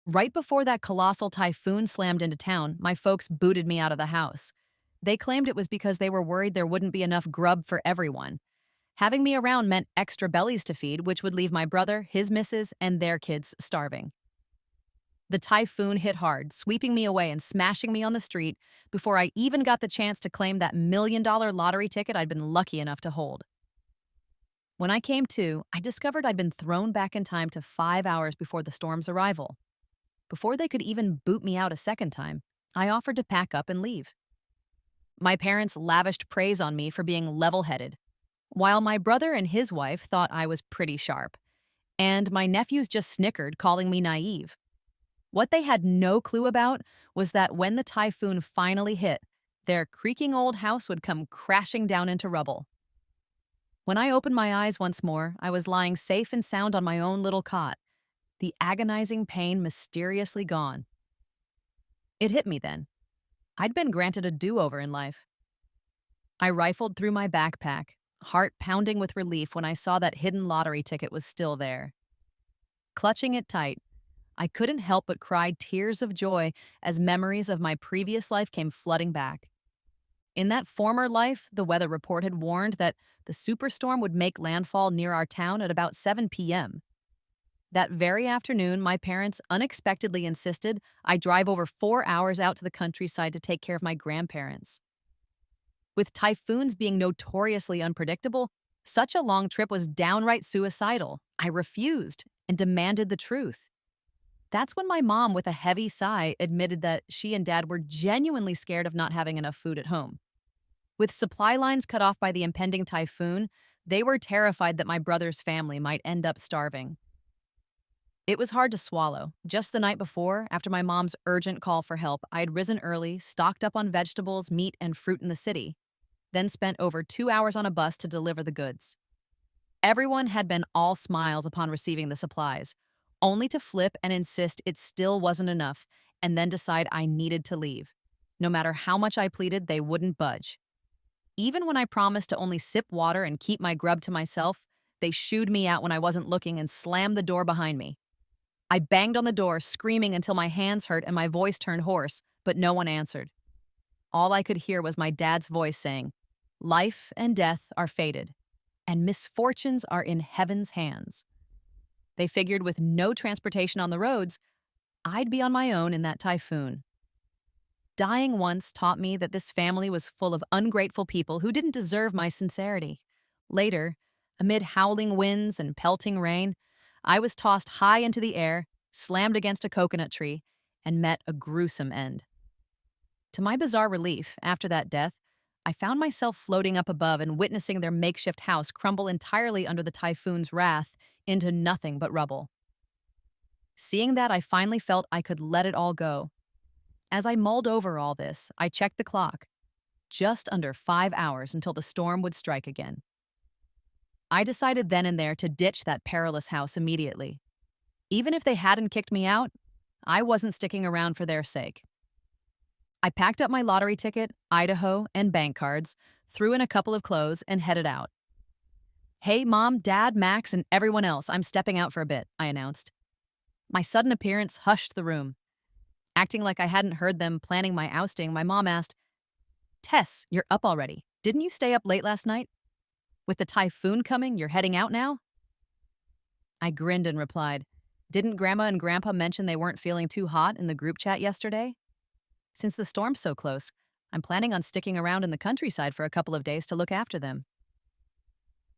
Right before that colossal typhoon slammed into town, my folks booted me out of the house. They claimed it was because they were worried there wouldn't be enough grub for everyone. Having me around meant extra bellies to feed, which would leave my brother, his missus, and their kids starving. The typhoon hit hard, sweeping me away and smashing me on the street before I even got the chance to claim that $1 million lottery ticket I'd been lucky enough to hold. When I came to, I discovered I'd been thrown back in time to 5 hours before the storm's arrival. Before they could even boot me out a second time, I offered to pack up and leave. My parents lavished praise on me for being level headed, while my brother and his wife thought I was pretty sharp, and my nephews just snickered, calling me naive. What they had no clue about was that when the typhoon finally hit, their creaking old house would come crashing down into rubble. When I opened my eyes once more, I was lying safe and sound on my own little cot, the agonizing pain mysteriously gone. It hit me then. I'd been granted a do-over in life. I rifled through my backpack, heart pounding with relief when I saw that hidden lottery ticket was still there. Clutching it tight, I couldn't help but cry tears of joy as memories of my previous life came flooding back. In that former life, the weather report had warned that the superstorm would make landfall near our town at about 7 p.m. That very afternoon, my parents unexpectedly insisted I drive over 4 hours out to the countryside to take care of my grandparents. With typhoons being notoriously unpredictable, such a long trip was downright suicidal. I refused and demanded the truth. That's when my mom, with a heavy sigh, admitted that she and dad were genuinely scared of not having enough food at home. With supply lines cut off by the impending typhoon, they were terrified that my brother's family might end up starving. It was hard to swallow. Just the night before, after my mom's urgent call for help, I had risen early, stocked up on vegetables, meat, and fruit in the city, then spent over 2 hours on a bus to deliver the goods. Everyone had been all smiles upon receiving the supplies, only to flip and insist it still wasn't enough, and then decide I needed to leave. No matter how much I pleaded, they wouldn't budge. Even when I promised to only sip water and keep my grub to myself, they shooed me out when I wasn't looking and slammed the door behind me. I banged on the door, screaming until my hands hurt and my voice turned hoarse, but no one answered. All I could hear was my dad's voice saying, "Life and death are fated, and misfortunes are in heaven's hands." They figured with no transportation on the roads, I'd be on my own in that typhoon. Dying once taught me that this family was full of ungrateful people who didn't deserve my sincerity. Later, amid howling winds and pelting rain, I was tossed high into the air, slammed against a coconut tree, and met a gruesome end. To my bizarre relief, after that death, I found myself floating up above and witnessing their makeshift house crumble entirely under the typhoon's wrath into nothing but rubble. Seeing that, I finally felt I could let it all go. As I mulled over all this, I checked the clock. Just under 5 hours until the storm would strike again. I decided then and there to ditch that perilous house immediately. Even if they hadn't kicked me out, I wasn't sticking around for their sake. I packed up my lottery ticket, Idaho, and bank cards, threw in a couple of clothes, and headed out. "Hey, Mom, Dad, Max, and everyone else, I'm stepping out for a bit," I announced. My sudden appearance hushed the room. Acting like I hadn't heard them planning my ousting, my mom asked, "Tess, you're up already. Didn't you stay up late last night? With the typhoon coming, you're heading out now?" I grinned and replied, "Didn't Grandma and Grandpa mention they weren't feeling too hot in the group chat yesterday? Since the storm's so close, I'm planning on sticking around in the countryside for a couple of days to look after them."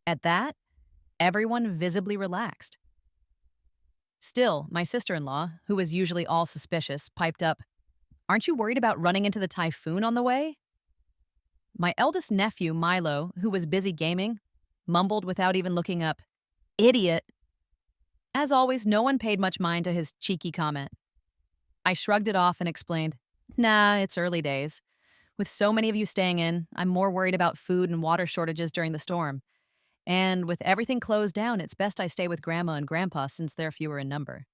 At that, everyone visibly relaxed. Still, my sister-in-law, who was usually all suspicious, piped up, "Aren't you worried about running into the typhoon on the way?" My eldest nephew, Milo, who was busy gaming, mumbled without even looking up, "Idiot." As always, no one paid much mind to his cheeky comment. I shrugged it off and explained, "Nah, it's early days. With so many of you staying in, I'm more worried about food and water shortages during the storm. And with everything closed down, it's best I stay with Grandma and Grandpa since they're fewer in number.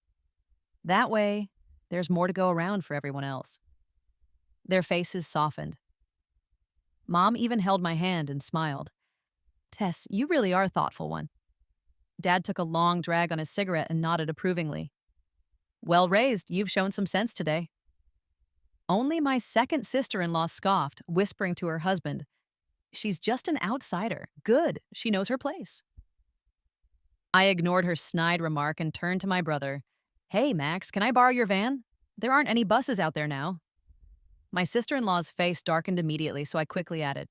That way, there's more to go around for everyone else." Their faces softened. Mom even held my hand and smiled. "Tess, you really are a thoughtful one." Dad took a long drag on his cigarette and nodded approvingly. Well raised, you've shown some sense today. Only my second sister-in-law scoffed, whispering to her husband, "She's just an outsider. Good, she knows her place." I ignored her snide remark and turned to my brother. "Hey, Max, can I borrow your van? There aren't any buses out there now." My sister-in-law's face darkened immediately, so I quickly added,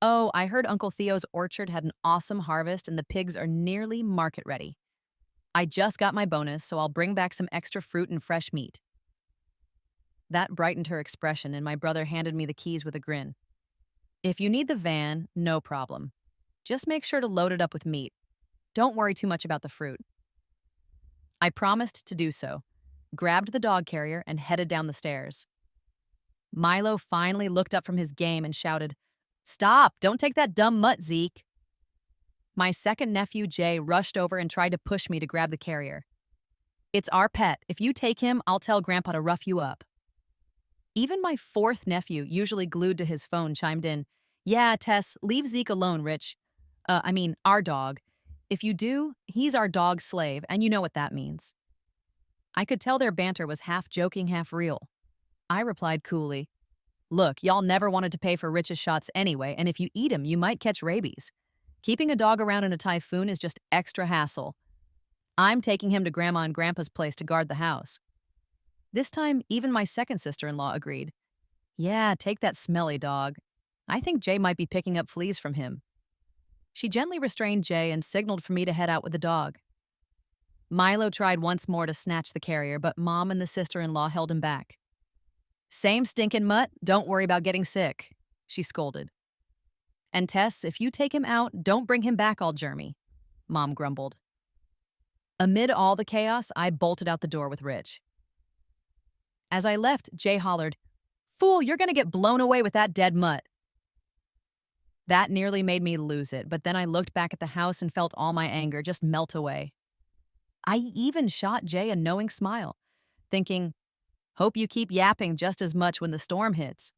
"Oh, I heard Uncle Theo's orchard had an awesome harvest and the pigs are nearly market ready. I just got my bonus, so I'll bring back some extra fruit and fresh meat." That brightened her expression, and my brother handed me the keys with a grin. "If you need the van, no problem. Just make sure to load it up with meat. Don't worry too much about the fruit." I promised to do so, grabbed the dog carrier, and headed down the stairs. Milo finally looked up from his game and shouted, "Stop! Don't take that dumb mutt, Zeke." My second nephew, Jay, rushed over and tried to push me to grab the carrier. "It's our pet. If you take him, I'll tell Grandpa to rough you up." Even my fourth nephew, usually glued to his phone, chimed in, "Yeah, Tess, leave Zeke alone, Rich. Our dog. If you do, he's our dog slave, and you know what that means." I could tell their banter was half joking, half real. I replied coolly, "Look, y'all never wanted to pay for Rich's shots anyway, and if you eat him, you might catch rabies. Keeping a dog around in a typhoon is just extra hassle. I'm taking him to Grandma and Grandpa's place to guard the house." This time, even my second sister-in-law agreed. "Yeah, take that smelly dog. I think Jay might be picking up fleas from him." She gently restrained Jay and signaled for me to head out with the dog. Milo tried once more to snatch the carrier, but Mom and the sister-in-law held him back. "Same stinkin' mutt, don't worry about getting sick," she scolded. "And Tess, if you take him out, don't bring him back all germy," Mom grumbled. Amid all the chaos, I bolted out the door with Rich. As I left, Jay hollered, "Fool, you're gonna get blown away with that dead mutt." That nearly made me lose it, but then I looked back at the house and felt all my anger just melt away. I even shot Jay a knowing smile, thinking, "Hope you keep yapping just as much when the storm hits."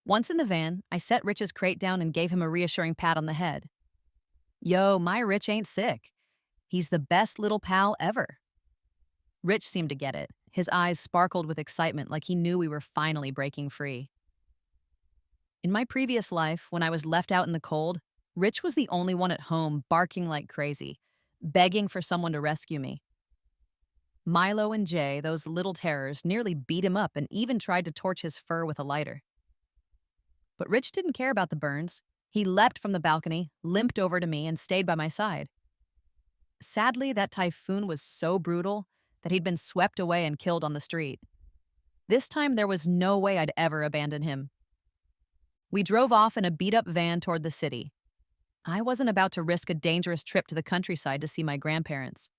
Once in the van, I set Rich's crate down and gave him a reassuring pat on the head. "Yo, my Rich ain't sick. He's the best little pal ever." Rich seemed to get it. His eyes sparkled with excitement like he knew we were finally breaking free. In my previous life, when I was left out in the cold, Rich was the only one at home barking like crazy, begging for someone to rescue me. Milo and Jay, those little terrors, nearly beat him up and even tried to torch his fur with a lighter. But Rich didn't care about the burns. He leapt from the balcony, limped over to me, and stayed by my side. Sadly, that typhoon was so brutal that he'd been swept away and killed on the street. This time, there was no way I'd ever abandon him. We drove off in a beat-up van toward the city. I wasn't about to risk a dangerous trip to the countryside to see my grandparents.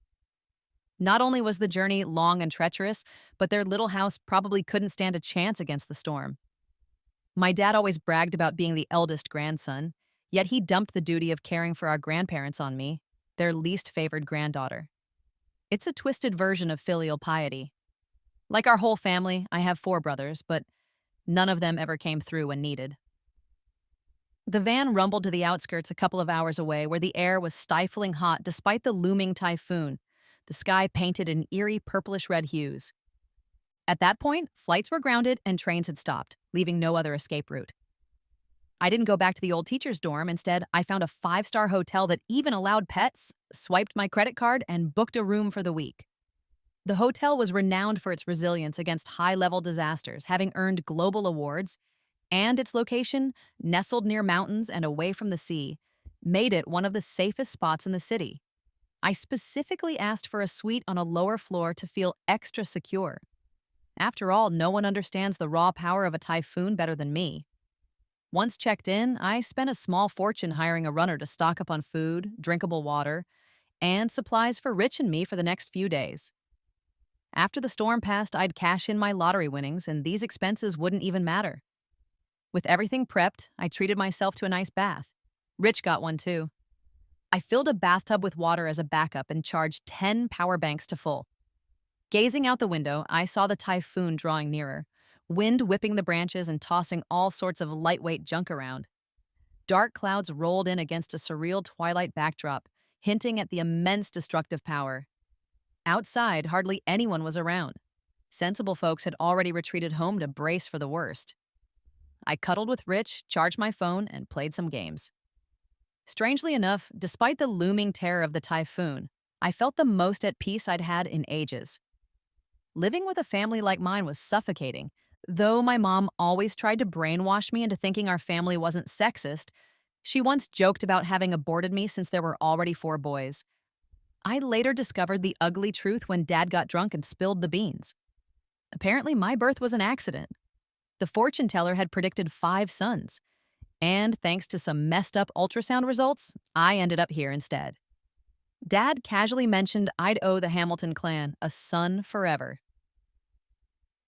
Not only was the journey long and treacherous, but their little house probably couldn't stand a chance against the storm. My dad always bragged about being the eldest grandson, yet he dumped the duty of caring for our grandparents on me, their least favored granddaughter. It's a twisted version of filial piety. Like our whole family, I have 4 brothers, but none of them ever came through when needed. The van rumbled to the outskirts a couple of hours away where the air was stifling hot despite the looming typhoon, the sky painted in eerie purplish-red hues. At that point, flights were grounded and trains had stopped, leaving no other escape route. I didn't go back to the old teacher's dorm. Instead, I found a 5-star hotel that even allowed pets, swiped my credit card, and booked a room for the week. The hotel was renowned for its resilience against high-level disasters, having earned global awards, and its location, nestled near mountains and away from the sea, made it one of the safest spots in the city. I specifically asked for a suite on a lower floor to feel extra secure. After all, no one understands the raw power of a typhoon better than me. Once checked in, I spent a small fortune hiring a runner to stock up on food, drinkable water, and supplies for Rich and me for the next few days. After the storm passed, I'd cash in my lottery winnings, and these expenses wouldn't even matter. With everything prepped, I treated myself to a nice bath. Rich got one too. I filled a bathtub with water as a backup and charged 10 power banks to full. Gazing out the window, I saw the typhoon drawing nearer, wind whipping the branches and tossing all sorts of lightweight junk around. Dark clouds rolled in against a surreal twilight backdrop, hinting at the immense destructive power. Outside, hardly anyone was around. Sensible folks had already retreated home to brace for the worst. I cuddled with Rich, charged my phone, and played some games. Strangely enough, despite the looming terror of the typhoon, I felt the most at peace I'd had in ages. Living with a family like mine was suffocating. Though my mom always tried to brainwash me into thinking our family wasn't sexist, she once joked about having aborted me since there were already 4 boys. I later discovered the ugly truth when Dad got drunk and spilled the beans. Apparently, my birth was an accident. The fortune teller had predicted 5 sons. And thanks to some messed up ultrasound results, I ended up here instead. Dad casually mentioned I'd owe the Hamilton clan a son forever.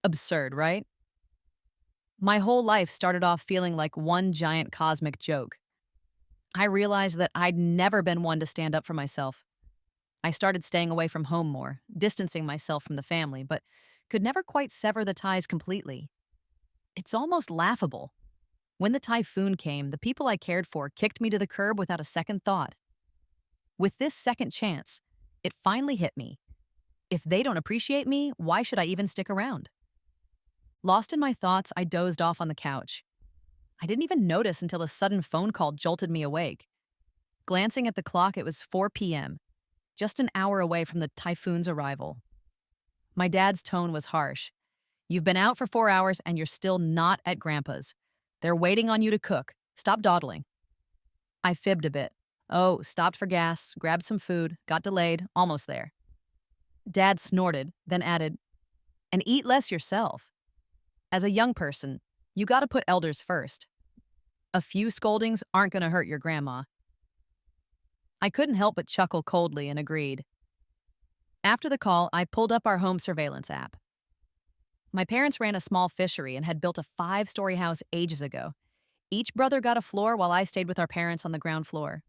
Absurd, right? My whole life started off feeling like one giant cosmic joke. I realized that I'd never been one to stand up for myself. I started staying away from home more, distancing myself from the family, but could never quite sever the ties completely. It's almost laughable. When the typhoon came, the people I cared for kicked me to the curb without a second thought. With this second chance, it finally hit me. If they don't appreciate me, why should I even stick around? Lost in my thoughts, I dozed off on the couch. I didn't even notice until a sudden phone call jolted me awake. Glancing at the clock, it was 4 p.m., just an hour away from the typhoon's arrival. My dad's tone was harsh. "You've been out for 4 hours and you're still not at Grandpa's. They're waiting on you to cook. Stop dawdling." I fibbed a bit. "Oh, stopped for gas, grabbed some food, got delayed, almost there." Dad snorted, then added, "And eat less yourself. As a young person, you gotta put elders first. A few scoldings aren't gonna hurt your grandma." I couldn't help but chuckle coldly and agreed. After the call, I pulled up our home surveillance app. My parents ran a small fishery and had built a 5-story house ages ago. Each brother got a floor while I stayed with our parents on the ground floor.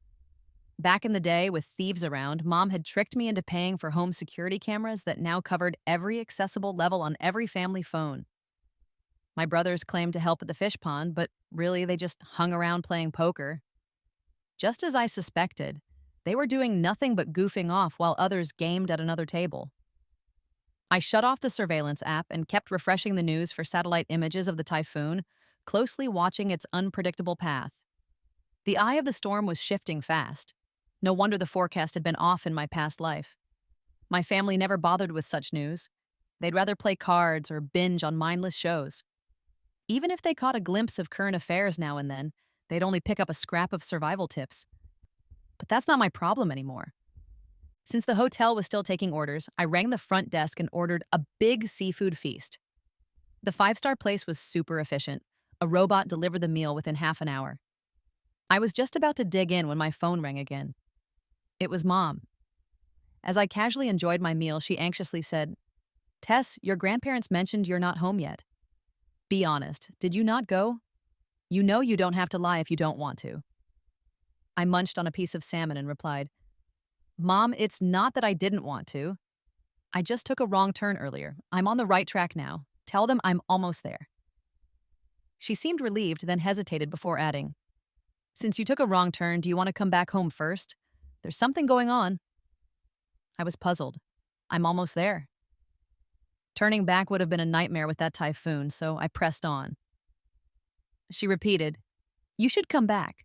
Back in the day, with thieves around, Mom had tricked me into paying for home security cameras that now covered every accessible level on every family phone. My brothers claimed to help at the fish pond, but really they just hung around playing poker. Just as I suspected, they were doing nothing but goofing off while others gamed at another table. I shut off the surveillance app and kept refreshing the news for satellite images of the typhoon, closely watching its unpredictable path. The eye of the storm was shifting fast. No wonder the forecast had been off in my past life. My family never bothered with such news. They'd rather play cards or binge on mindless shows. Even if they caught a glimpse of current affairs now and then, they'd only pick up a scrap of survival tips. But that's not my problem anymore. Since the hotel was still taking orders, I rang the front desk and ordered a big seafood feast. The 5-star place was super efficient. A robot delivered the meal within half an hour. I was just about to dig in when my phone rang again. It was Mom. As I casually enjoyed my meal, she anxiously said, "Tess, your grandparents mentioned you're not home yet. Be honest, did you not go? You know you don't have to lie if you don't want to." I munched on a piece of salmon and replied, "Mom, it's not that I didn't want to. I just took a wrong turn earlier. I'm on the right track now. Tell them I'm almost there." She seemed relieved, then hesitated before adding, "Since you took a wrong turn, do you want to come back home first? There's something going on." I was puzzled. I'm almost there. Turning back would have been a nightmare with that typhoon, so I pressed on. She repeated, "You should come back.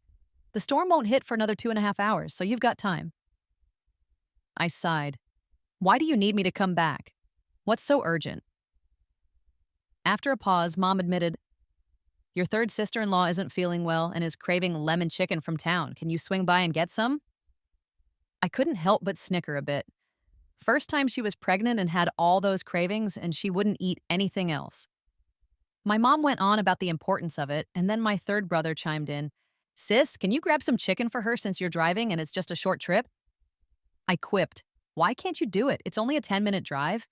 The storm won't hit for another 2.5 hours, so you've got time." I sighed. "Why do you need me to come back? What's so urgent?" After a pause, Mom admitted, "Your third sister-in-law isn't feeling well and is craving lemon chicken from town. Can you swing by and get some?" I couldn't help but snicker a bit. First time she was pregnant and had all those cravings, and she wouldn't eat anything else. My mom went on about the importance of it, and then my third brother chimed in, "Sis, can you grab some chicken for her since you're driving and it's just a short trip?" I quipped, "Why can't you do it? It's only a 10-minute drive.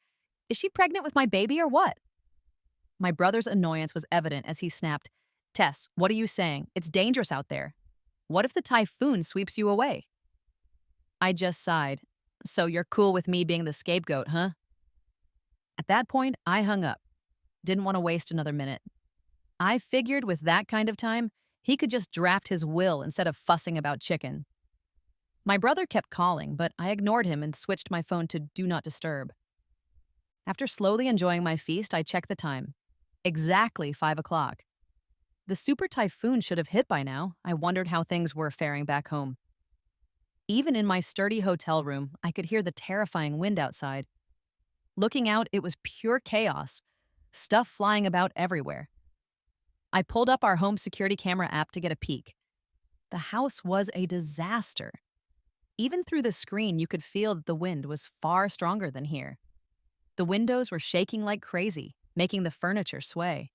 Is she pregnant with my baby or what?" My brother's annoyance was evident as he snapped, "Tess, what are you saying? It's dangerous out there. What if the typhoon sweeps you away?" I just sighed. "So you're cool with me being the scapegoat, huh?" At that point, I hung up. Didn't want to waste another minute. I figured with that kind of time, he could just draft his will instead of fussing about chicken. My brother kept calling, but I ignored him and switched my phone to Do Not Disturb. After slowly enjoying my feast, I checked the time. Exactly 5 o'clock. The super typhoon should have hit by now. I wondered how things were faring back home. Even in my sturdy hotel room, I could hear the terrifying wind outside. Looking out, it was pure chaos, stuff flying about everywhere. I pulled up our home security camera app to get a peek. The house was a disaster. Even through the screen, you could feel that the wind was far stronger than here. The windows were shaking like crazy, making the furniture sway.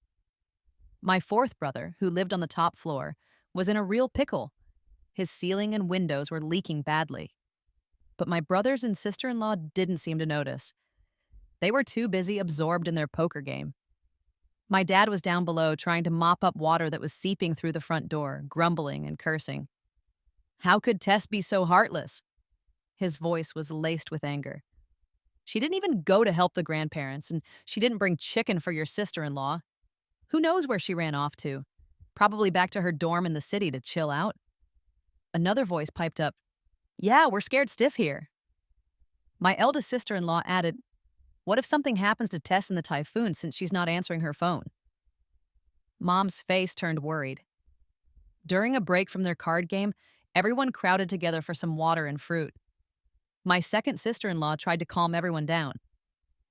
My fourth brother, who lived on the top floor, was in a real pickle. His ceiling and windows were leaking badly. But my brothers and sister-in-law didn't seem to notice. They were too busy absorbed in their poker game. My dad was down below trying to mop up water that was seeping through the front door, grumbling and cursing. How could Tess be so heartless? His voice was laced with anger. She didn't even go to help the grandparents, and she didn't bring chicken for your sister-in-law. Who knows where she ran off to? Probably back to her dorm in the city to chill out. Another voice piped up, "Yeah, we're scared stiff here." My eldest sister-in-law added, "What if something happens to Tess in the typhoon since she's not answering her phone?" Mom's face turned worried. During a break from their card game, everyone crowded together for some water and fruit. My second sister-in-law tried to calm everyone down.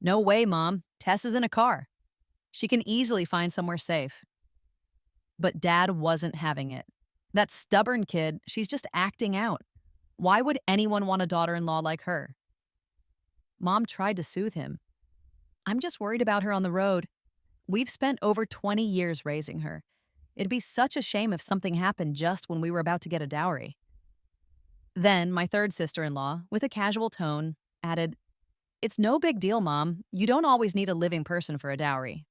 "No way, Mom. Tess is in a car. She can easily find somewhere safe." But Dad wasn't having it. That stubborn kid, she's just acting out. Why would anyone want a daughter-in-law like her? Mom tried to soothe him. "I'm just worried about her on the road. We've spent over 20 years raising her. It'd be such a shame if something happened just when we were about to get a dowry." Then my third sister-in-law, with a casual tone, added, "It's no big deal, Mom. You don't always need a living person for a dowry."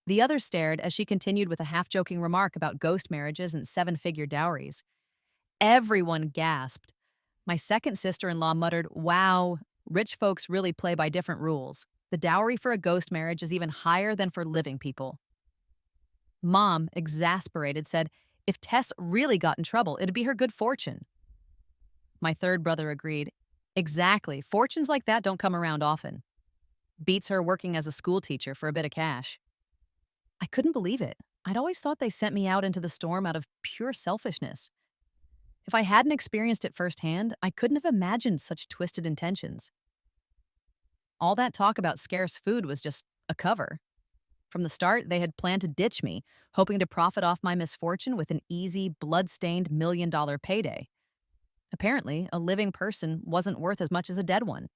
The other stared as she continued with a half-joking remark about ghost marriages and seven-figure dowries. Everyone gasped. My second sister-in-law muttered, "Wow, rich folks really play by different rules. The dowry for a ghost marriage is even higher than for living people." Mom, exasperated, said, "If Tess really got in trouble, it'd be her good fortune." My third brother agreed. "Exactly. Fortunes like that don't come around often. Beats her working as a school teacher for a bit of cash." I couldn't believe it. I'd always thought they sent me out into the storm out of pure selfishness. If I hadn't experienced it firsthand, I couldn't have imagined such twisted intentions. All that talk about scarce food was just a cover. From the start, they had planned to ditch me, hoping to profit off my misfortune with an easy, blood-stained $1 million payday. Apparently, a living person wasn't worth as much as a dead one,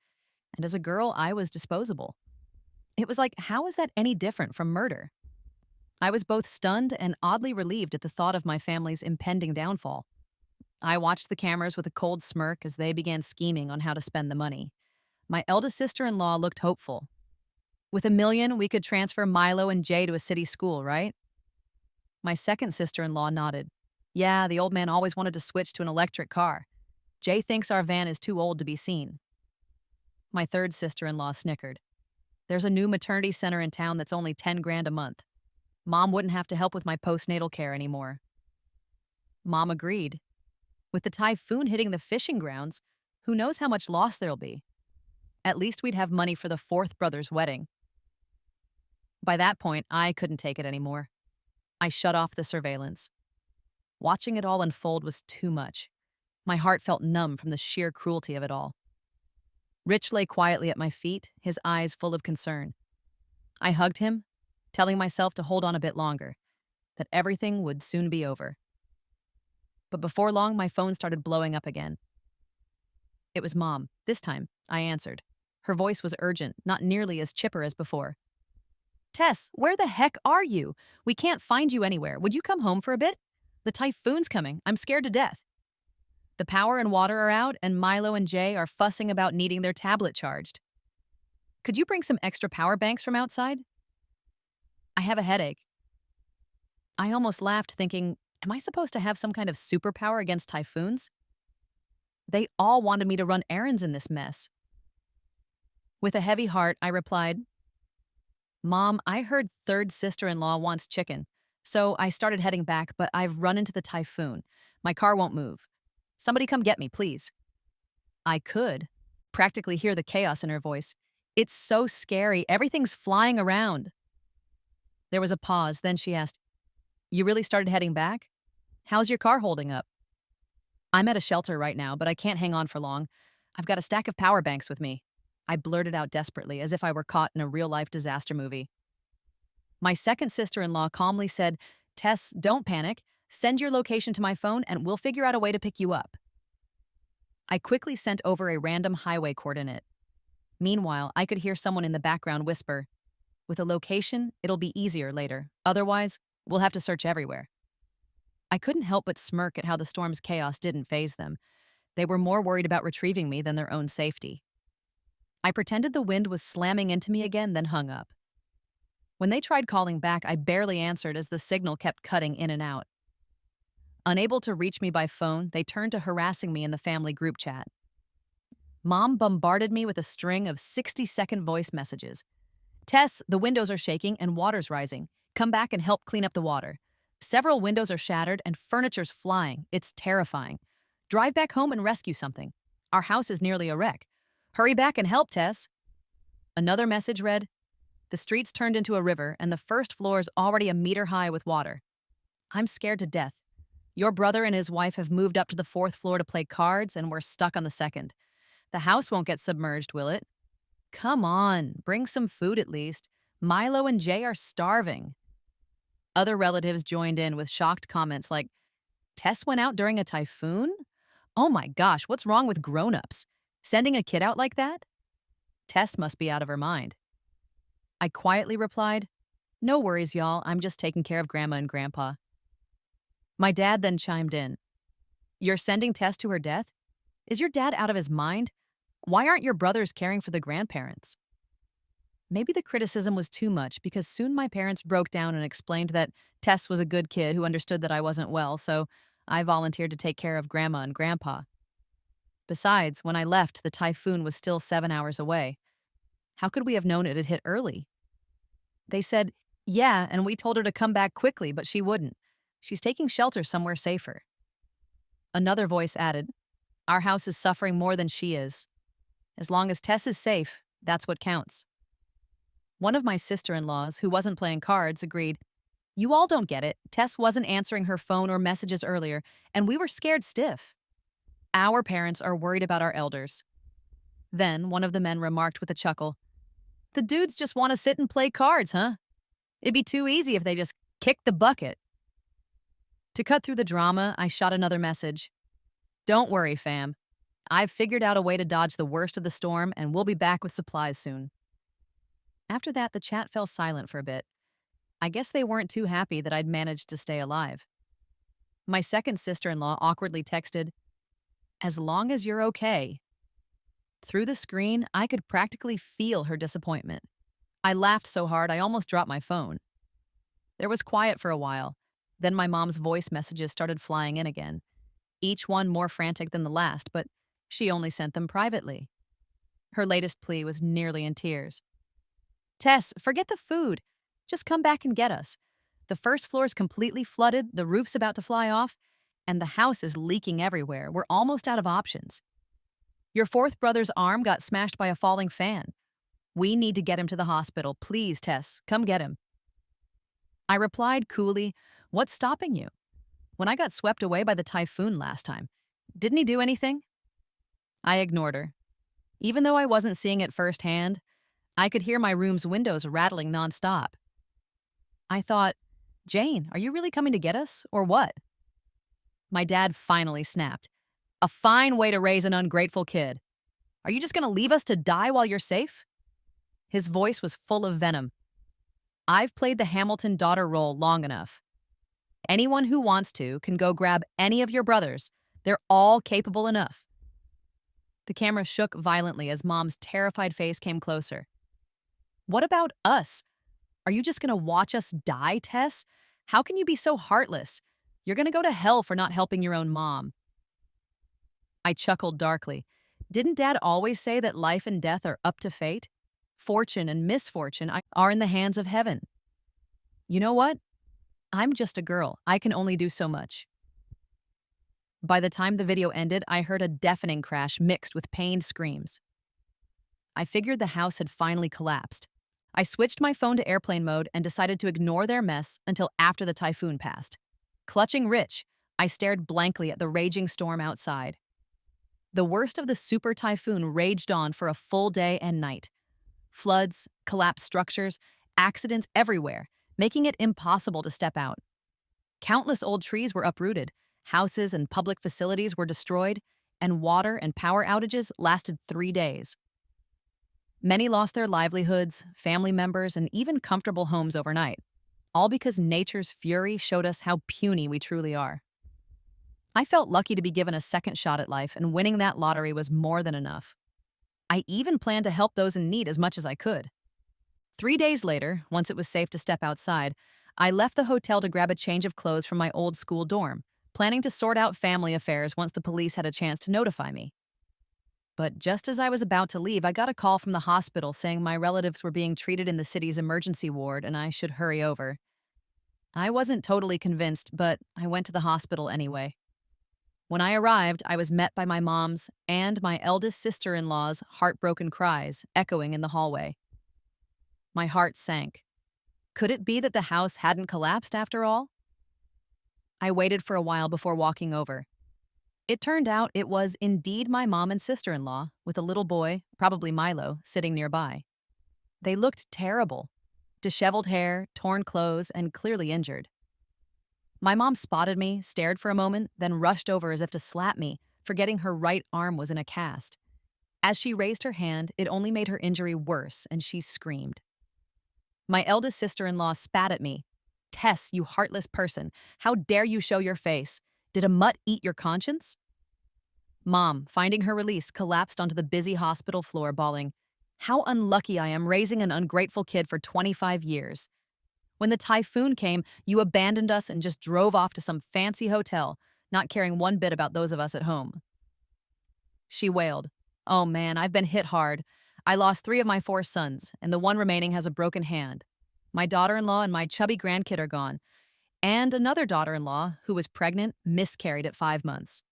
and as a girl, I was disposable. It was like, how is that any different from murder? I was both stunned and oddly relieved at the thought of my family's impending downfall. I watched the cameras with a cold smirk as they began scheming on how to spend the money. My eldest sister-in-law looked hopeful. "With $1 million, we could transfer Milo and Jay to a city school, right?" My second sister-in-law nodded. "Yeah, the old man always wanted to switch to an electric car. Jay thinks our van is too old to be seen." My third sister-in-law snickered. "There's a new maternity center in town that's only 10 grand a month. Mom wouldn't have to help with my postnatal care anymore." Mom agreed. With the typhoon hitting the fishing grounds, who knows how much loss there'll be? At least we'd have money for the fourth brother's wedding. By that point, I couldn't take it anymore. I shut off the surveillance. Watching it all unfold was too much. My heart felt numb from the sheer cruelty of it all. Rich lay quietly at my feet, his eyes full of concern. I hugged him, telling myself to hold on a bit longer, that everything would soon be over. But before long, my phone started blowing up again. It was Mom. This time, I answered. Her voice was urgent, not nearly as chipper as before. "Tess, where the heck are you? We can't find you anywhere. Would you come home for a bit? The typhoon's coming. I'm scared to death. The power and water are out, and Milo and Jay are fussing about needing their tablet charged. Could you bring some extra power banks from outside? I have a headache." I almost laughed, thinking, am I supposed to have some kind of superpower against typhoons? They all wanted me to run errands in this mess. With a heavy heart, I replied, "Mom, I heard third sister-in-law wants chicken, so I started heading back, but I've run into the typhoon. My car won't move. Somebody come get me, please. I could practically hear the chaos in her voice. It's so scary. Everything's flying around. There was a pause. Then she asked, You really started heading back? How's your car holding up? I'm at a shelter right now, but I can't hang on for long. I've got a stack of power banks with me. I blurted out desperately, as if I were caught in a real-life disaster movie. My second sister-in-law calmly said, Tess, don't panic. Send your location to my phone and we'll figure out a way to pick you up. I quickly sent over a random highway coordinate. Meanwhile, I could hear someone in the background whisper, With a location, it'll be easier later. Otherwise, we'll have to search everywhere. I couldn't help but smirk at how the storm's chaos didn't faze them. They were more worried about retrieving me than their own safety. I pretended the wind was slamming into me again, then hung up. When they tried calling back, I barely answered as the signal kept cutting in and out. Unable to reach me by phone, they turned to harassing me in the family group chat. Mom bombarded me with a string of 60-second voice messages. Tess, the windows are shaking and water's rising. Come back and help clean up the water. Several windows are shattered and furniture's flying. It's terrifying. Drive back home and rescue something. Our house is nearly a wreck. Hurry back and help, Tess. Another message read, The streets turned into a river and the first floor is already a meter high with water. I'm scared to death. Your brother and his wife have moved up to the fourth floor to play cards and we're stuck on the second. The house won't get submerged, will it? Come on, bring some food at least. Milo and Jay are starving. Other relatives joined in with shocked comments like, Tess went out during a typhoon? Oh my gosh, what's wrong with grown-ups? Sending a kid out like that? Tess must be out of her mind. I quietly replied, No worries, y'all. I'm just taking care of Grandma and Grandpa. My dad then chimed in. You're sending Tess to her death? Is your dad out of his mind? Why aren't your brothers caring for the grandparents? Maybe the criticism was too much because soon my parents broke down and explained that Tess was a good kid who understood that I wasn't well, so I volunteered to take care of Grandma and Grandpa. Besides, when I left, the typhoon was still 7 hours away. How could we have known it had hit early? They said, Yeah, and we told her to come back quickly, but she wouldn't. She's taking shelter somewhere safer. Another voice added, Our house is suffering more than she is. As long as Tess is safe, that's what counts. One of my sister-in-laws, who wasn't playing cards, agreed, You all don't get it. Tess wasn't answering her phone or messages earlier, and we were scared stiff. Our parents are worried about our elders. Then one of the men remarked with a chuckle, The dudes just want to sit and play cards, huh? It'd be too easy if they just kicked the bucket. To cut through the drama, I shot another message. Don't worry, fam. I've figured out a way to dodge the worst of the storm, and we'll be back with supplies soon. After that, the chat fell silent for a bit. I guess they weren't too happy that I'd managed to stay alive. My second sister-in-law awkwardly texted, As long as you're okay. Through the screen, I could practically feel her disappointment. I laughed so hard I almost dropped my phone. There was quiet for a while. Then my mom's voice messages started flying in again, each one more frantic than the last, but she only sent them privately. Her latest plea was nearly in tears. Tess, forget the food. Just come back and get us. The first floor's completely flooded, the roof's about to fly off, and the house is leaking everywhere. We're almost out of options. Your fourth brother's arm got smashed by a falling fan. We need to get him to the hospital. Please, Tess, come get him. I replied coolly, What's stopping you? When I got swept away by the typhoon last time, didn't he do anything? I ignored her. Even though I wasn't seeing it firsthand, I could hear my room's windows rattling nonstop. I thought, Jane, are you really coming to get us, or what? My dad finally snapped. A fine way to raise an ungrateful kid. Are you just going to leave us to die while you're safe? His voice was full of venom. I've played the Hamilton daughter role long enough. Anyone who wants to can go grab any of your brothers. They're all capable enough. The camera shook violently as Mom's terrified face came closer. What about us? Are you just going to watch us die, Tess? How can you be so heartless? You're going to go to hell for not helping your own mom. I chuckled darkly. Didn't Dad always say that life and death are up to fate? Fortune and misfortune are in the hands of heaven. You know what? I'm just a girl. I can only do so much. By the time the video ended, I heard a deafening crash mixed with pained screams. I figured the house had finally collapsed. I switched my phone to airplane mode and decided to ignore their mess until after the typhoon passed. Clutching Rich, I stared blankly at the raging storm outside. The worst of the super typhoon raged on for a full day and night. Floods, collapsed structures, accidents everywhere, making it impossible to step out. Countless old trees were uprooted, houses and public facilities were destroyed, and water and power outages lasted 3 days. Many lost their livelihoods, family members, and even comfortable homes overnight, all because nature's fury showed us how puny we truly are. I felt lucky to be given a second shot at life, and winning that lottery was more than enough. I even planned to help those in need as much as I could. 3 days later, once it was safe to step outside, I left the hotel to grab a change of clothes from my old school dorm, planning to sort out family affairs once the police had a chance to notify me. But just as I was about to leave, I got a call from the hospital saying my relatives were being treated in the city's emergency ward and I should hurry over. I wasn't totally convinced, but I went to the hospital anyway. When I arrived, I was met by my mom's and my eldest sister-in-law's heartbroken cries echoing in the hallway. My heart sank. Could it be that the house hadn't collapsed after all? I waited for a while before walking over. It turned out it was indeed my mom and sister-in-law, with a little boy, probably Milo, sitting nearby. They looked terrible. Disheveled hair, torn clothes, and clearly injured. My mom spotted me, stared for a moment, then rushed over as if to slap me, forgetting her right arm was in a cast. As she raised her hand, it only made her injury worse, and she screamed. My eldest sister-in-law spat at me. "Tess, you heartless person, how dare you show your face? Did a mutt eat your conscience?" Mom, finding her release, collapsed onto the busy hospital floor, bawling, "How unlucky I am raising an ungrateful kid for 25 years. When the typhoon came, you abandoned us and just drove off to some fancy hotel, not caring one bit about those of us at home." She wailed, "Oh man, I've been hit hard. I lost 3 of my 4 sons, and the one remaining has a broken hand. My daughter-in-law and my chubby grandkid are gone. And another daughter-in-law, who was pregnant, miscarried at 5 months.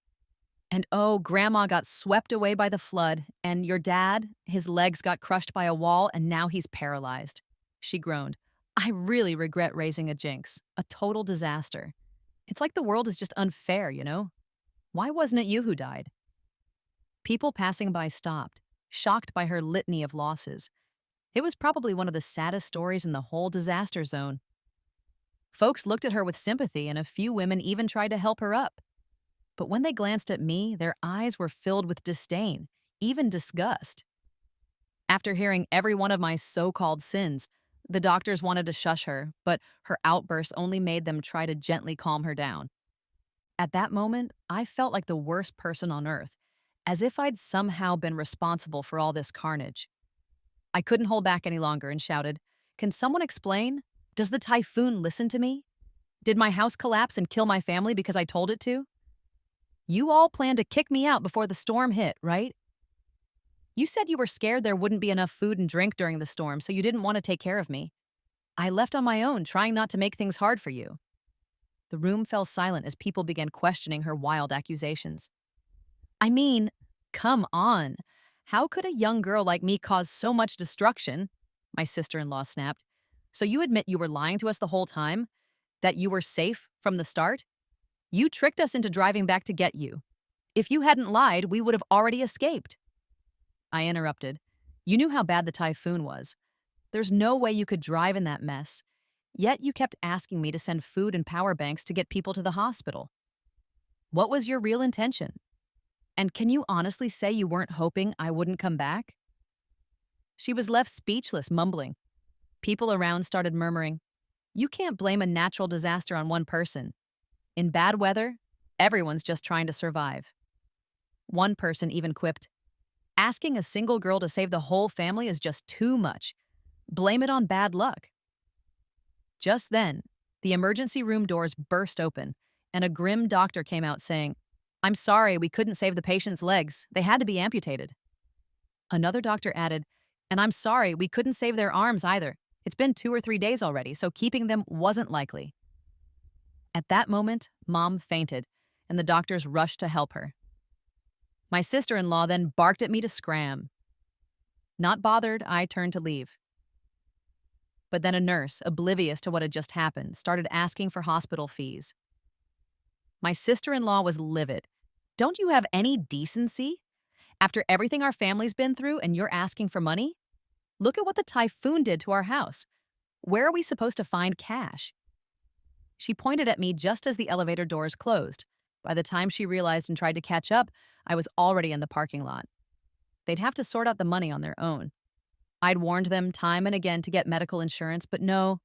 And oh, Grandma got swept away by the flood, and your dad, his legs got crushed by a wall, and now he's paralyzed." She groaned. "I really regret raising a jinx, a total disaster. It's like the world is just unfair, you know? Why wasn't it you who died?" People passing by stopped, shocked by her litany of losses. It was probably one of the saddest stories in the whole disaster zone. Folks looked at her with sympathy, and a few women even tried to help her up. But when they glanced at me, their eyes were filled with disdain, even disgust. After hearing every one of my so-called sins, the doctors wanted to shush her, but her outbursts only made them try to gently calm her down. At that moment, I felt like the worst person on earth, as if I'd somehow been responsible for all this carnage. I couldn't hold back any longer and shouted, "Can someone explain? Does the typhoon listen to me? Did my house collapse and kill my family because I told it to? You all planned to kick me out before the storm hit, right? You said you were scared there wouldn't be enough food and drink during the storm, so you didn't want to take care of me. I left on my own, trying not to make things hard for you." The room fell silent as people began questioning her wild accusations. "I mean, come on. How could a young girl like me cause so much destruction?" My sister-in-law snapped. "So you admit you were lying to us the whole time? That you were safe from the start? You tricked us into driving back to get you. If you hadn't lied, we would have already escaped." I interrupted. "You knew how bad the typhoon was. There's no way you could drive in that mess. Yet you kept asking me to send food and power banks to get people to the hospital. What was your real intention? And can you honestly say you weren't hoping I wouldn't come back?" She was left speechless, mumbling. People around started murmuring, "You can't blame a natural disaster on one person. In bad weather, everyone's just trying to survive." One person even quipped, "Asking a single girl to save the whole family is just too much. Blame it on bad luck." Just then, the emergency room doors burst open, and a grim doctor came out saying, "I'm sorry, we couldn't save the patient's legs. They had to be amputated." Another doctor added, "And I'm sorry, we couldn't save their arms either. It's been 2 or 3 days already, so keeping them wasn't likely." At that moment, Mom fainted, and the doctors rushed to help her. My sister-in-law then barked at me to scram. Not bothered, I turned to leave. But then a nurse, oblivious to what had just happened, started asking for hospital fees. My sister-in-law was livid. Don't you have any decency? After everything our family's been through and you're asking for money? Look at what the typhoon did to our house. Where are we supposed to find cash? She pointed at me just as the elevator doors closed. By the time she realized and tried to catch up, I was already in the parking lot. They'd have to sort out the money on their own. I'd warned them time and again to get medical insurance, but no,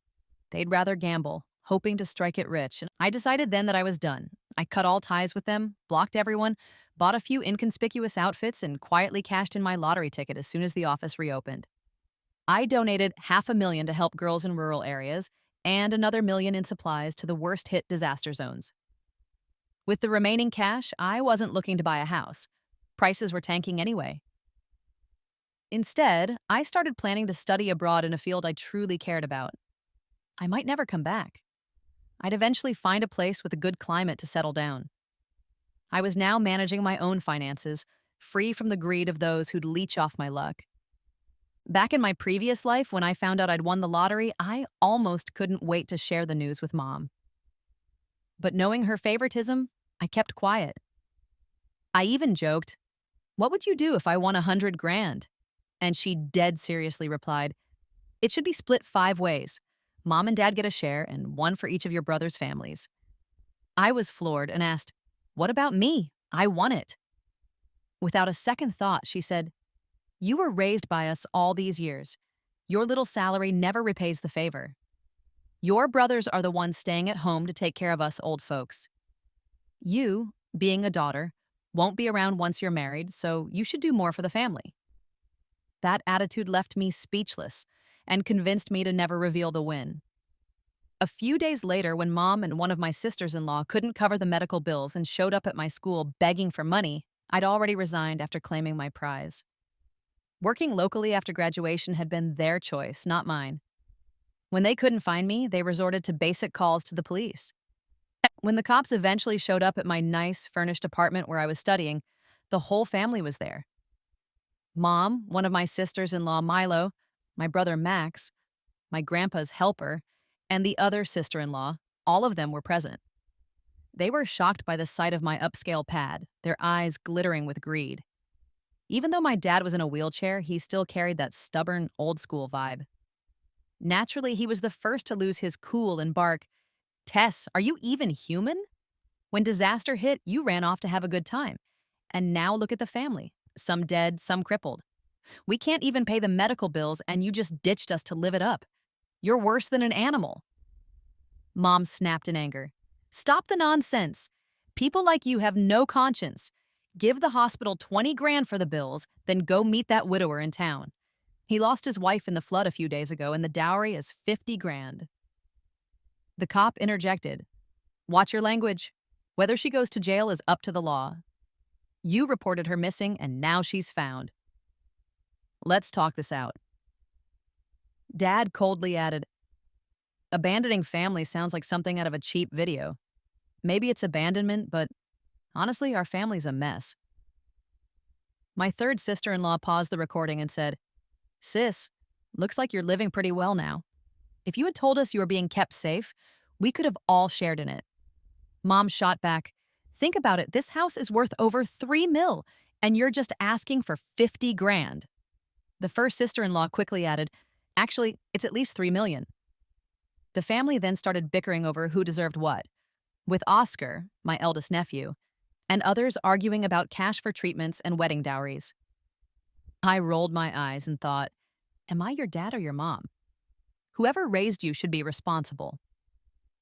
they'd rather gamble, hoping to strike it rich. And I decided then that I was done. I cut all ties with them, blocked everyone, bought a few inconspicuous outfits, and quietly cashed in my lottery ticket as soon as the office reopened. I donated $500,000 to help girls in rural areas and another $1 million in supplies to the worst-hit disaster zones. With the remaining cash, I wasn't looking to buy a house. Prices were tanking anyway. Instead, I started planning to study abroad in a field I truly cared about. I might never come back. I'd eventually find a place with a good climate to settle down. I was now managing my own finances, free from the greed of those who'd leech off my luck. Back in my previous life, when I found out I'd won the lottery, I almost couldn't wait to share the news with Mom. But knowing her favoritism, I kept quiet. I even joked, "What would you do if I won $100,000?" And she dead seriously replied, "It should be split 5 ways. Mom and Dad get a share, and one for each of your brothers' families." I was floored and asked, "What about me? I won it." Without a second thought, she said, "You were raised by us all these years. Your little salary never repays the favor. Your brothers are the ones staying at home to take care of us old folks. You, being a daughter, won't be around once you're married, so you should do more for the family." That attitude left me speechless and convinced me to never reveal the win. A few days later, when Mom and one of my sisters-in-law couldn't cover the medical bills and showed up at my school begging for money, I'd already resigned after claiming my prize. Working locally after graduation had been their choice, not mine. When they couldn't find me, they resorted to basic calls to the police. When the cops eventually showed up at my nice, furnished apartment where I was studying, the whole family was there. Mom, one of my sisters-in-law, Milo, my brother, Max, my grandpa's helper, and the other sister-in-law, all of them were present. They were shocked by the sight of my upscale pad, their eyes glittering with greed. Even though my dad was in a wheelchair, he still carried that stubborn, old-school vibe. Naturally, he was the first to lose his cool and bark, "Tess, are you even human? When disaster hit, you ran off to have a good time. And now look at the family. Some dead, some crippled. We can't even pay the medical bills, and you just ditched us to live it up. You're worse than an animal." Mom snapped in anger. "Stop the nonsense. People like you have no conscience. Give the hospital 20 grand for the bills, then go meet that widower in town. He lost his wife in the flood a few days ago, and the dowry is 50 grand. The cop interjected. "Watch your language. Whether she goes to jail is up to the law. You reported her missing, and now she's found. Let's talk this out." Dad coldly added, "Abandoning family sounds like something out of a cheap video. Maybe it's abandonment, but honestly, our family's a mess." My third sister-in-law paused the recording and said, "Sis, looks like you're living pretty well now. If you had told us you were being kept safe, we could have all shared in it." Mom shot back, "Think about it, this house is worth over $3 million, and you're just asking for 50 grand. The first sister-in-law quickly added, "Actually, it's at least 3 million. The family then started bickering over who deserved what, with Oscar, my eldest nephew, and others arguing about cash for treatments and wedding dowries. I rolled my eyes and thought, am I your dad or your mom? Whoever raised you should be responsible.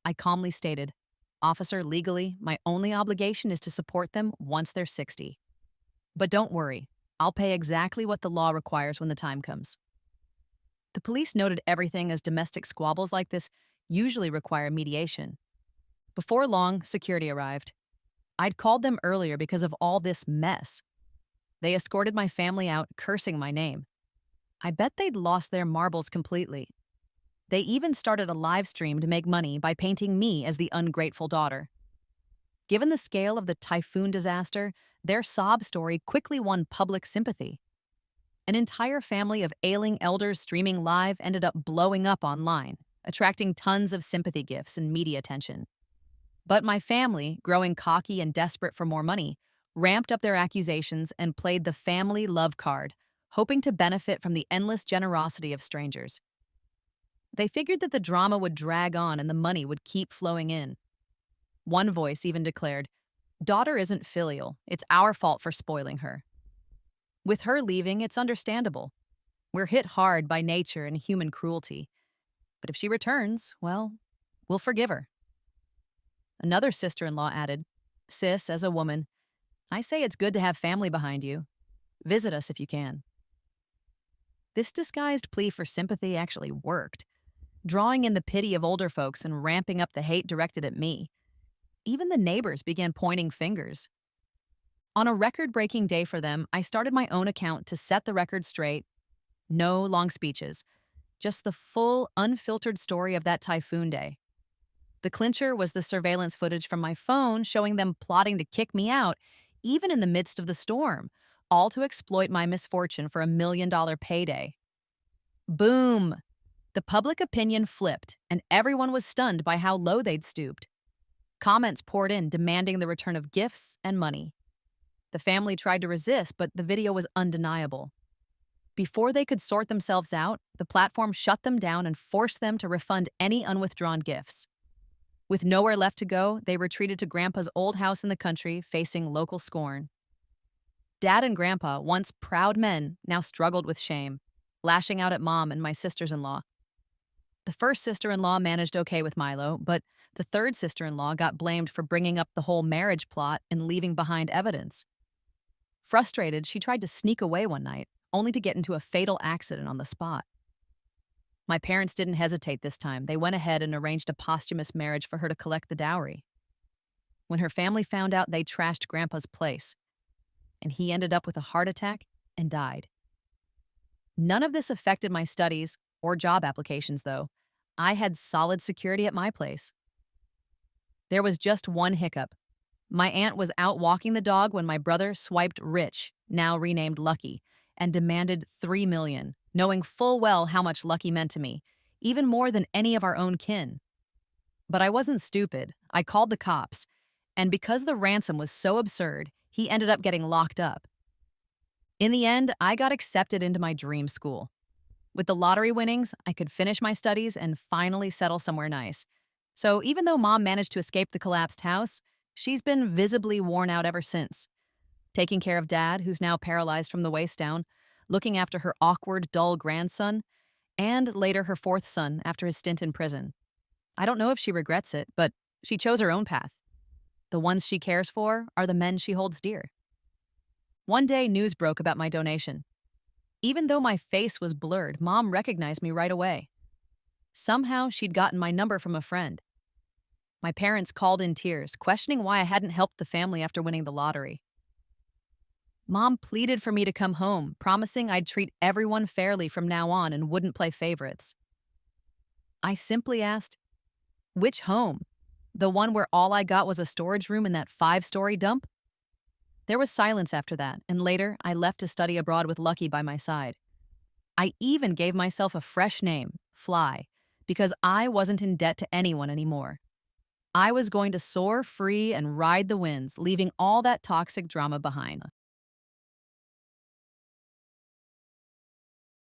I calmly stated, "Officer, legally, my only obligation is to support them once they're 60. But don't worry, I'll pay exactly what the law requires when the time comes." The police noted everything as domestic squabbles like this usually require mediation. Before long, security arrived. I'd called them earlier because of all this mess. They escorted my family out, cursing my name. I bet they'd lost their marbles completely. They even started a live stream to make money by painting me as the ungrateful daughter. Given the scale of the Typhoon disaster, their sob story quickly won public sympathy. An entire family of ailing elders streaming live ended up blowing up online, attracting tons of sympathy gifts and media attention. But my family, growing cocky and desperate for more money, ramped up their accusations and played the family love card, hoping to benefit from the endless generosity of strangers. They figured that the drama would drag on and the money would keep flowing in. One voice even declared, "Daughter isn't filial, it's our fault for spoiling her." With her leaving, it's understandable. We're hit hard by nature and human cruelty. But if she returns, well, we'll forgive her. Another sister-in-law added, "Sis, as a woman, I say it's good to have family behind you. Visit us if you can." This disguised plea for sympathy actually worked, drawing in the pity of older folks and ramping up the hate directed at me. Even the neighbors began pointing fingers. On a record-breaking day for them, I started my own account to set the record straight. No long speeches, just the full, unfiltered story of that typhoon day. The clincher was the surveillance footage from my phone showing them plotting to kick me out, even in the midst of the storm, all to exploit my misfortune for $1 million payday. Boom! The public opinion flipped, and everyone was stunned by how low they'd stooped. Comments poured in demanding the return of gifts and money. The family tried to resist, but the video was undeniable. Before they could sort themselves out, the platform shut them down and forced them to refund any unwithdrawn gifts. With nowhere left to go, they retreated to Grandpa's old house in the country, facing local scorn. Dad and Grandpa, once proud men, now struggled with shame, lashing out at Mom and my sisters-in-law. The first sister-in-law managed okay with Milo, but the third sister-in-law got blamed for bringing up the whole marriage plot and leaving behind evidence. Frustrated, she tried to sneak away one night, only to get into a fatal accident on the spot. My parents didn't hesitate this time. They went ahead and arranged a posthumous marriage for her to collect the dowry. When her family found out, they trashed Grandpa's place, and he ended up with a heart attack and died. None of this affected my studies or job applications, though. I had solid security at my place. There was just one hiccup. My aunt was out walking the dog when my brother swiped Rich, now renamed Lucky, and demanded $3 million, knowing full well how much Lucky meant to me, even more than any of our own kin. But I wasn't stupid. I called the cops, and because the ransom was so absurd, he ended up getting locked up. In the end, I got accepted into my dream school. With the lottery winnings, I could finish my studies and finally settle somewhere nice. So even though Mom managed to escape the collapsed house, she's been visibly worn out ever since. Taking care of Dad, who's now paralyzed from the waist down, looking after her awkward, dull grandson, and later her fourth son after his stint in prison. I don't know if she regrets it, but she chose her own path. The ones she cares for are the men she holds dear. One day, news broke about my donation. Even though my face was blurred, Mom recognized me right away. Somehow, she'd gotten my number from a friend. My parents called in tears, questioning why I hadn't helped the family after winning the lottery. Mom pleaded for me to come home, promising I'd treat everyone fairly from now on and wouldn't play favorites. I simply asked, "Which home? The one where all I got was a storage room in that 5-story dump?" There was silence after that, and later I left to study abroad with Lucky by my side. I even gave myself a fresh name, Fly, because I wasn't in debt to anyone anymore. I was going to soar free and ride the winds, leaving all that toxic drama behind.